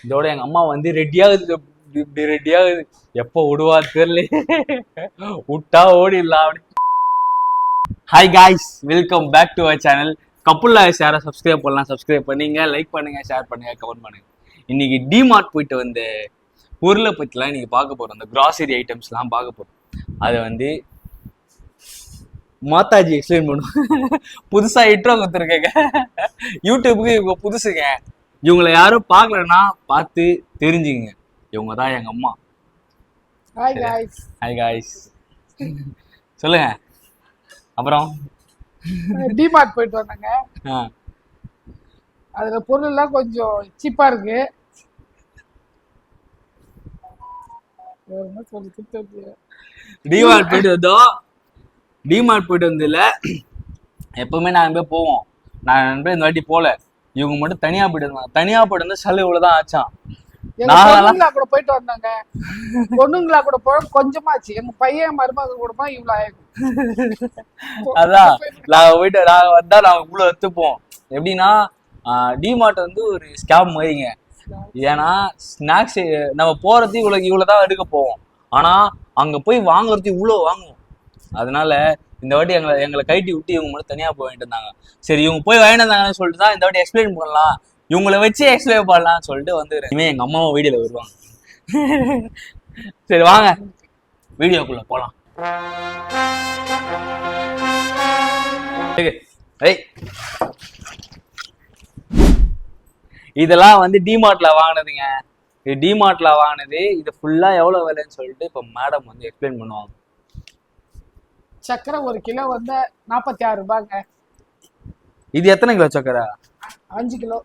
இதோட எங்க அம்மா வந்து ரெடியாகுது, இப்படி ரெடியாகுது. எப்போ விடுவா தெரியல, விட்டா ஓடிடலாம் அப்படி. Hi guys, welcome back to our channel. Couple lawyers யாரை சப்ஸ்கிரைப் பண்ணலாம், சப்ஸ்கிரைப் பண்ணுங்க, லைக் பண்ணுங்க, ஷேர் பண்ணுங்க, கமெண்ட் பண்ணுங்க. இன்னைக்கு டிமார்ட் போயிட்டு வந்த பொருளை பற்றிலாம் இன்னைக்கு பார்க்க போறோம். அந்த கிராசரி ஐட்டம்ஸ்லாம் பார்க்க போறோம். அதை வந்து மாதாஜி எக்ஸ்பிளைன் பண்ணுவோம். புதுசா இன்ட்ரோ கொடுத்துருக்கேங்க, யூடியூபுக்கு இவங்க புதுசுங்க. இவங்களை யாரும் பார்க்கலன்னா பார்த்து தெரிஞ்சுங்க. இவங்க தான் எங்க அம்மா. Hi guys. Hi guys. சொல்லுங்க. அப்புறம் டிமார்ட் போயிட்டு வந்தாங்க. அதுல பொருள் எல்லாம் கொஞ்சம் சீப்பா இருக்கு. டிமார்ட் போயிட்டு வந்தோம். டிமார்ட் போயிட்டு வந்ததுல எப்பவுமே நாங்கள் போய் போவோம். நான் நண்பர் இந்த வாட்டி போல, இவங்க மட்டும் தனியா போயிட்டு வந்தாங்க. தனியா போயிட்டு வந்து செலவு இவ்வளவுதான் ஆச்சான். பொண்ணுங்களா கூட போயிட்டு வந்தாங்க. பொண்ணுங்களா கூட போய் கொஞ்சமாச்சு. எங்க பையன் மருமக கூட போய் இவ்வளவு ஆயிருக்கும். அதான் நாங்க போயிட்டு நாங்க வந்தா நாங்க இவ்வளவு எடுத்துப்போம். எப்படின்னா டிமார்ட் வந்து ஒரு ஸ்கேம் மாதிரிங்க. ஏன்னா ஸ்நாக்ஸ் நம்ம போறது இவ்வளவுதான் எடுக்க போவோம். ஆனா அங்க போய் வாங்குறது இவ்வளவு வாங்குவோம். அதனால இந்த வாட்டி எங்களை கைட்டி விட்டு இவங்க மட்டும் தனியா போயிட்டு இருந்தாங்க. சரி, இவங்க போய் வாங்கிட்டு இருந்தாங்கன்னு சொல்லிட்டு தான் இந்த வாட்டி எக்ஸ்பிளைன் பண்ணலாம், இவங்களை வச்சு எக்ஸ்பிளைன் பண்ணலாம்னு சொல்லிட்டு வந்து இனிமே எங்க அம்மாவும் வீடியோல வருவாங்க. சரி வாங்க வீடியோக்குள்ள போலாம். இதெல்லாம் வந்து டிமார்ட்ல வாங்கினதுங்க. இது டிமார்ட்ல வாங்கினது. இது ஃபுல்லா எவ்வளவு விலைன்னு சொல்லிட்டு இப்ப மேடம் வந்து எக்ஸ்பிளைன் பண்ணுவாங்க. சக்கரை 1 கிலோ வந்து 46 ரூபாய்ங்க. இது எத்தனை கிலோ சக்கரை? 5 கிலோ.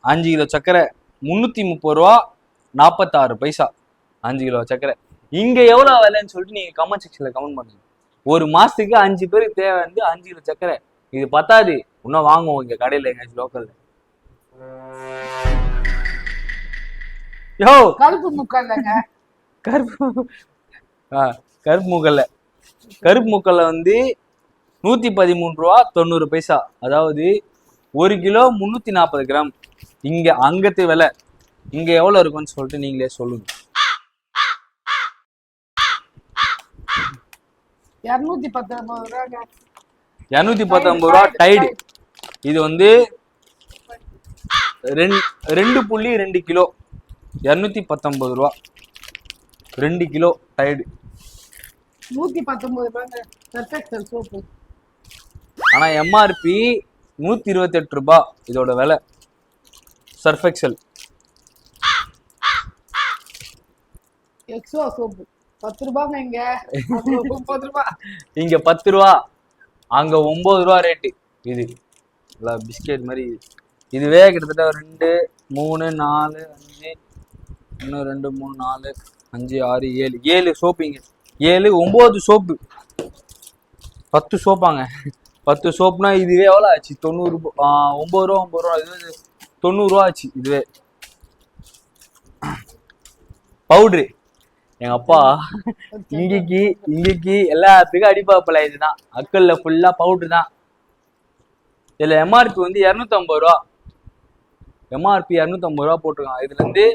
5 கிலோ சக்கரை 330 ரூபா 46 பைசா. 5 கிலோ சக்கரை இங்க எவ்வளவு விலைன்னு சொல்லிட்டு நீங்க கமெண்ட் செக்ஷன்ல கமெண்ட் பண்ணுங்க. ஒரு மாசத்துக்கு 5 பேருக்கு தேவை வந்து 5 கிலோ சக்கரை. இது பத்தாது, இன்னும் வாங்குவோம் இங்க கடையில எங்க லோக்கல்ல. யோ கருப்பு முக்கல்லங்க. கருப்பு முக்கல்ல. கருப்பு முக்கல்ல வந்து 113 ரூபா 90 பைசா. அதாவது 1 கிலோ 340 கிராம். இங்க அங்கத்து விலை இங்க எவ்வளவு இருக்கும்னு சொல்லிட்டு நீங்களே சொல்லுங்க. 219 ரூபாங்க. 219 ரூபா டைடு. இது வந்து 2.2 கிலோ 219 ரூபா. 2 கிலோ டைடு 119 ரூபாங்க. Surf Excel soap. ஆனா எம்ஆர்பி 128 ரூபா இதோட விலை. சர்ஃபெக்சல் எக்ஸோ சோப்பு 10 ரூபாங்க. இங்க 30 ரூபா. இங்க 10 ரூபா, அங்க 9 ரூபா ரேட்டு. இது பிஸ்கெட் மாதிரி. இதுவே கிட்டத்தட்ட 2 3 4 5 1 2 3 4 5 6 7 சோப்புங்க. 7 9 சோப்பு. 10 சோப்பாங்க. 10 சோப்புனா இதுவே எவ்வளோ ஆச்சு? 90 ரூபா. 9 ரூபா இது 90 ரூபா ஆச்சு. இதுவே பவுட்ரு. எங்க அப்பா இங்கேக்கு எல்லாத்துக்கும் அடிப்பாப்பல. இதுதான் அக்கல்ல ஃபுல்லா பவுட்ரு தான். இதுல எம்ஆர்பி வந்து 250 ரூபா. எம்ஆர்பி 250 ரூபா போட்டிருக்காங்க. இதுல இருந்து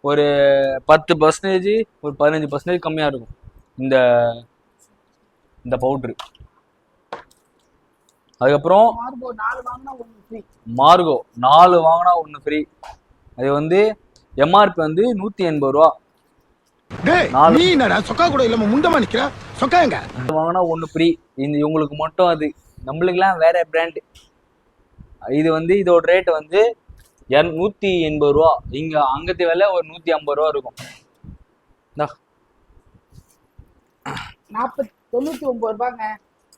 ஒரு 10% ஒரு 15% கம்மியா இருக்கும் இந்த பவுட்ரு. அதுக்கப்புறம் மார்கோ 4 வாங்கினா 1 ஃப்ரீ. அது வந்து எம்ஆர்பி வந்து 180 ரூபா. வாங்கினா 1 ஃப்ரீ. இவங்களுக்கு மட்டும். அது நம்மளுக்குலாம் வேற பிராண்ட். இது வந்து இதோட ரேட் வந்து 180 ரூபா. இங்க அங்கத்து விலை ஒரு 150 ரூபா இருக்கும். 99 ரூபாங்க.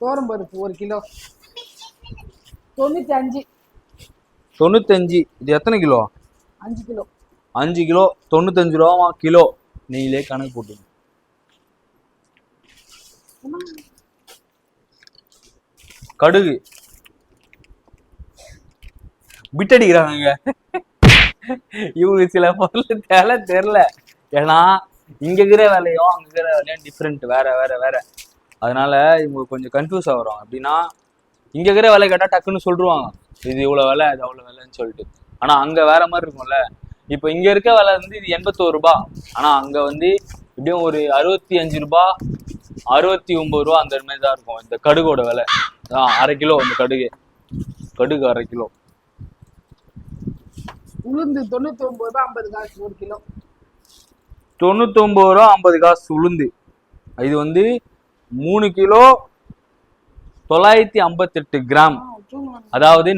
தோரம்பருப்பு 1 கிலோ 95. இது எத்தனை கிலோ? 5 கிலோ. 5 கிலோ 95 ரூபா கிலோ. நீங்களே கணக்கு போட்டுங்க. கடுகு பிட்டடிக்கிறாங்க. இவங்க சில பொருள் தேவை தெரியல. ஏன்னா இங்க இருக்கிற வேலையும் அங்க இருக்கிற வேலையும் டிஃப்ரெண்ட், வேற. அதனால இவங்க கொஞ்சம் கன்ஃபியூஸ் ஆகுறோம். அப்படின்னா இங்க இருக்கிற வேலை கேட்டா டக்குன்னு சொல்லிடுவாங்க, இது இவ்வளவு வேலை, அது அவ்வளவு வேலைன்னு சொல்லிட்டு. ஆனா அங்க வேற மாதிரி இருக்கும்ல. இப்போ இங்க இருக்க விலை வந்து இது 81 ரூபாய். ஆனா அங்க வந்து எப்படியும் ஒரு 65 ரூபாய் 69 ரூபா அந்த மாதிரி தான் இருக்கும் இந்த கடுகோட விலை. அரை கிலோ இந்த கடுகு அரை கிலோ. உளுந்து 99 ரூபா 50 காசு ஒரு கிலோ. 99 ரூபா 50 காசு உளுந்து. இது வந்து 3 கிலோ 958 கிராம். அதாவது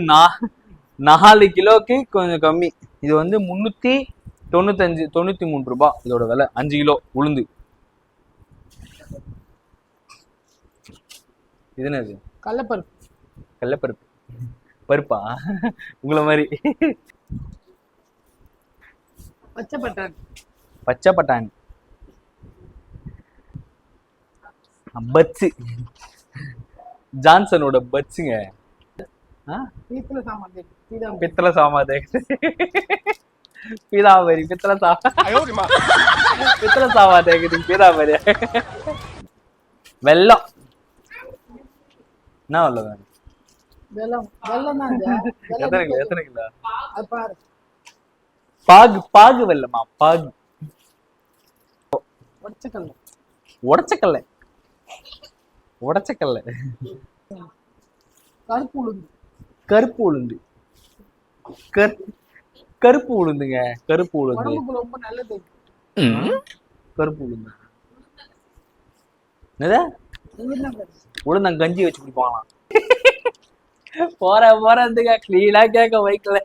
4 கிலோக்கு கொஞ்சம் கம்மி. இது வந்து 393 ரூபாய் இதோட விலை. 5 கிலோ உளுந்து. இது என்னது? கடலைப்பருப்பு. பருப்பா? உங்களை மாதிரி. பச்சை பட்டாணி. பட்ஸ். ஜான்சனோட பட்ஸுங்க. பித்தளை சாமான் பீதாமரி. பித்தளை சாமான் தேக்குது பீதாமரி. வெல்லம். என்ன வெல்லம் வேணும்? எத்தனை கிலோ? பாகு வெல்லமா? பாகு. உடச்சக்கல்ல. கருப்பு உளுந்துங்க. கருப்பு உளுந்து. உளுந்தங்கஞ்சி வச்சு குடிப்பாங்களாம். போறதுங்க கிளீனா கேட்க வைக்கல.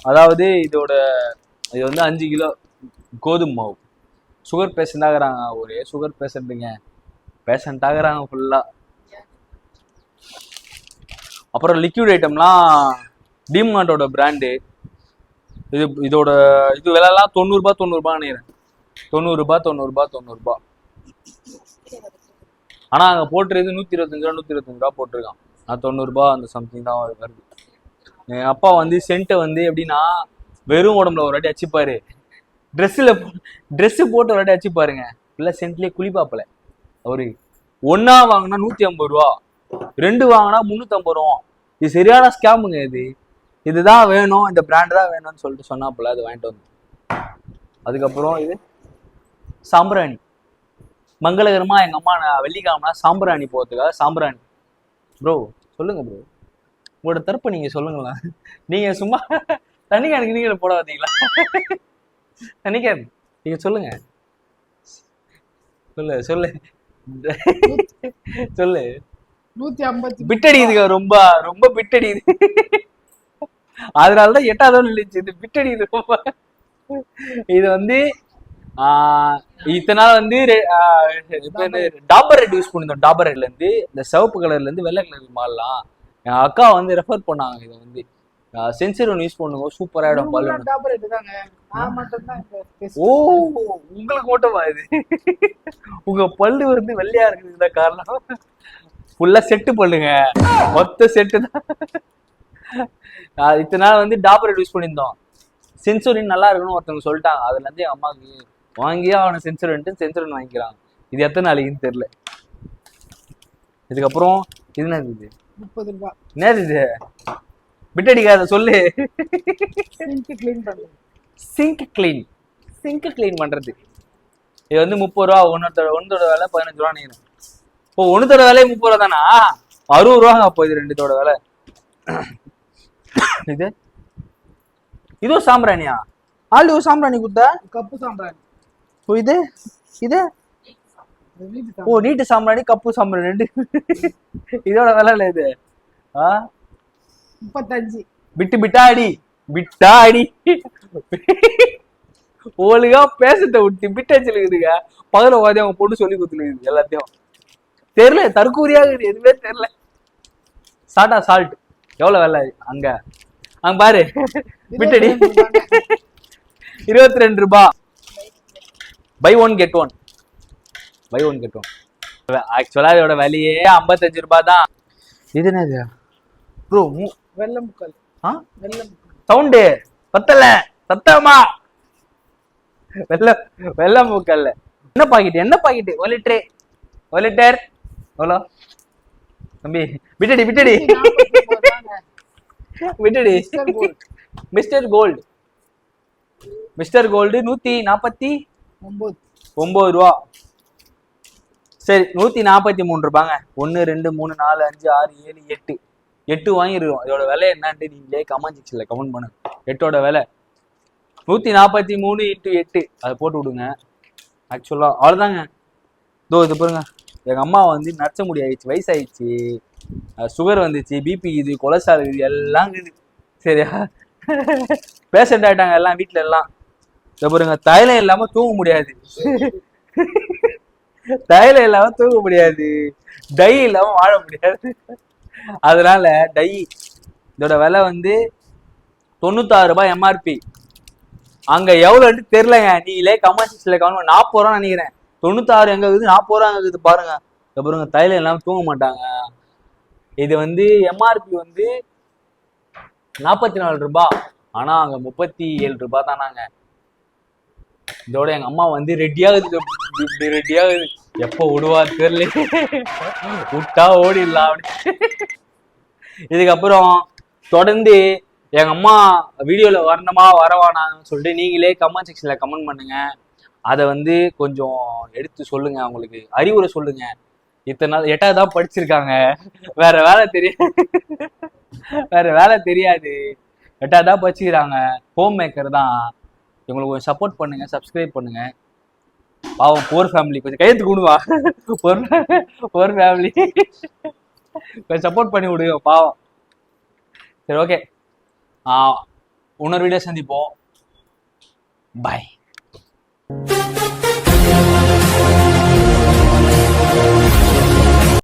அதாவது இது வந்து 5 கிலோ கோதுமை மாவு. சுகர் பேஷண்ட் ஆகுறாங்க. ஒரே சுகர் பேஷண்ட் ஆகுறாங்க ஃபுல்லா. அப்புறம் லிக்விட் ஐட்டம்லாம் டிமார்ட்டோட பிராண்டு. இதோட விலைலாம் 90 ரூபாய் நினைக்கிறேன். 90 ரூபாய். ஆனா அங்க போட்டுறது 125 ரூபா போட்டிருக்கான். நான் 90 ரூபாய் அந்த சம்திங் தான் வருது. என் அப்பா வந்து சென்ட்டை வந்து எப்படின்னா வெறும் உடம்புல ஒரு வாட்டி அடிச்சுப்பாரு, ட்ரெஸ் போட்டு ஒரு வாட்டி அடிச்சுப்பாருங்க. இல்லை சென்ட்லேயே குளிப்பாப்பல அவரு. ஒன்னா வாங்கினா 150 ரூபா, 2 வாங்கினா 350 ரூபா. இது சரியான ஸ்கேமுங்க. இதுதான் வேணும், இந்த பிராண்ட் தான் வேணும்னு சொல்லிட்டு சொன்னாப்புல. அது வாங்கிட்டு வந்து அதுக்கப்புறம் இது சாம்பிராணி. மங்களகரமா எங்க அம்மா வெள்ளிக்கிழமை சாம்பிராணி போகிறதுக்காக சாம்பிராணி. ப்ரோ சொல்லுங்க ப்ரோ, உங்களோட தரப்ப நீங்க சொல்லுங்களா. நீங்க சும்மா தண்ணிக்கானுக்கு நீங்க போட பார்த்தீங்களா? தண்ணிக்கான் நீங்க சொல்லுங்க. சொல்லு 150 பிட்டடிக்குதுங்க. ரொம்ப பிட்டடிக்குது. அதனாலதான் 8வது நிலைச்சு இது பிட்டடிக்குது ரொம்ப. இது வந்து இத்தனை நாள் வந்து டாபர் ரெட் யூஸ் பண்ணிருந்தோம். டாபர் ரெட்ல இருந்து இந்த சிவப்பு கலர்ல இருந்து வெள்ளை கலர் மாறலாம். என் அக்கா வந்து ரெஃபர் பண்ணாங்க. இதை வந்து சென்சர் யூஸ் பண்ணுங்க, சூப்பரா ஆயிடும் பல்லு. ஓ உங்களுக்கு மட்டுமா இது? உங்க பல்லு வந்து வெள்ளையா இருக்குது காரணம். ஃபுல்லா செட்டு பல்லுங்க, மொத்த செட்டு தான். இத்தனை நாள் வந்து டாபர் ரெட் யூஸ் பண்ணியிருந்தோம். சென்சூரின் நல்லா இருக்கணும்னு ஒருத்தவங்க சொல்லிட்டாங்க. அதுல இருந்து என் அம்மாவுக்கு வாங்கியே அவனை சென்சூரின் வாங்கிக்கிறாங்க. இது எத்தனை நாளைக்குன்னு தெரியல. இதுக்கப்புறம் இது என்னது? 30 ரூபாய். என்னது இது? பிட்டடிக்காத சொல்லு. சிங்க் கிளீன் பண்றது. இது வந்து 30 ரூபா. ஒன்னோட விலை 15 ரூபா நினைக்கிறேன். இப்போ ஒன்னுத்தோட விலை 30 ரூபா தானா? 60 ரூபாங்க. அப்போ இது ரெண்டுத்தோட விலை. இதுவும் சாம்பிராணியா? ஆல்ரெடி ஒரு சாம்பிராணி கொடுத்தா கப்பு சாம்பிராணி. ஓ இது ஓ நீட்டு சாம்பிராணி, கப்பு சாம்பிராணி ரெண்டு. இதோட விலை இல்லை இது. 35. பிட்டாடி ஒழுங்கா பேசத்தை விட்டு பிட்டாச்சுலுக்குதுங்க. பகல வாதி அவங்க போட்டு சொல்லி கொடுத்துருக்குது எல்லாத்தையும். தெரியல, தற்கூரியா இருக்குது, எதுவுமே தெரியல. சால்ட் எவ்வளவு விலை அங்க பாரு. பிட்டடி 22 ரூபாய். Buy one get one. ஆக்சுவலா இதோட விலையே 55 ரூபாய் தான். இது என்னது ப்ரோ? வெள்ளை முக்கல். சவுண்டு பத்தல சத்தமா. வெள்ளை முக்கல்ல என்ன பாக்கெட்? 1 லிட்டர் எவ்வளோ தம்பி? பிட்டடி மிஸ்டர் கோல்டு. மிஸ்டர் கோல்டு 149 ரூபா. சரி 143 ரூபாங்க. 1 2 3 4 5 6 7 8 8 வாங்கிருக்கோம். இதோட விலை என்னன்ட்டு நீங்களே கமெண்ட் செக்ஷன்ல கமெண்ட் பண்ணுங்க. 8ஓட விலை 143 × 8 அதை போட்டு விடுங்க. ஆக்சுவலா அவ்வளோதாங்க. இது பாருங்க, எங்க அம்மா வந்து நச்ச முடியாயிடுச்சு, வயசாயிடுச்சு, சுகர் வந்துச்சு, பிபி இது, கொலஸ்ட்ரால் இது எல்லாம் இருக்குது. சரியா, பேஷண்ட் ஆயிட்டாங்க எல்லாம் வீட்டுல எல்லாம். இதை பாருங்க, தைலம் இல்லாம தூங்க முடியாது, தைலம் இல்லாம தூங்க முடியாது, டை இல்லாம வாழ முடியாது. அதனால டை இதோட விலை வந்து 96 ரூபாய் எம்ஆர்பி. அங்க எவ்வளோன்னு தெரியலங்க, நீங்களே கமெண்ட் செக்ஷன்ல கமெண்ட். 40 ரூபா நினைக்கிறேன். 96 எங்க இருக்குது, 40 ரூபா எங்க இருக்குது பாருங்க. இதை பாருங்க, தைலம் இல்லாம தூங்க மாட்டாங்க. இது வந்து எம்ஆர்பி வந்து 44 ரூபாய், ஆனா அங்க 37 ரூபாய் தானாங்க. இதோட எங்க அம்மா வந்து ரெடியாகுது, ரெடியாகுது, எப்போ விடுவார் தெரியல, விட்டா ஓடிடலாம் அப்படி. இதுக்கப்புறம் தொடர்ந்து எங்க அம்மா வீடியோல வரணுமா வரவானான்னு சொல்லிட்டு நீங்களே கமெண்ட் செக்ஷன்ல கமெண்ட் பண்ணுங்க. அதை வந்து கொஞ்சம் எடுத்து சொல்லுங்க, அவங்களுக்கு அறிவுரை சொல்லுங்க. இத்தனை நாள் 8வது தான் படிச்சிருக்காங்க, வேற வேலை தெரியாது, 8வது தான் படிச்சுக்கிறாங்க, ஹோம் மேக்கர் தான். இவங்களுக்கு கொஞ்சம் சப்போர்ட் பண்ணுங்க, சப்ஸ்கிரைப் பண்ணுங்க. பாவம் போர் ஃபேமிலி, கொஞ்சம் கையெழுத்து கொடுவா, போர் ஃபேமிலி கொஞ்சம் சப்போர்ட் பண்ணி விடுங்க பாவம். சரி, ஓகே, இன்னொரு வீடியோ சந்திப்போம். பாய்.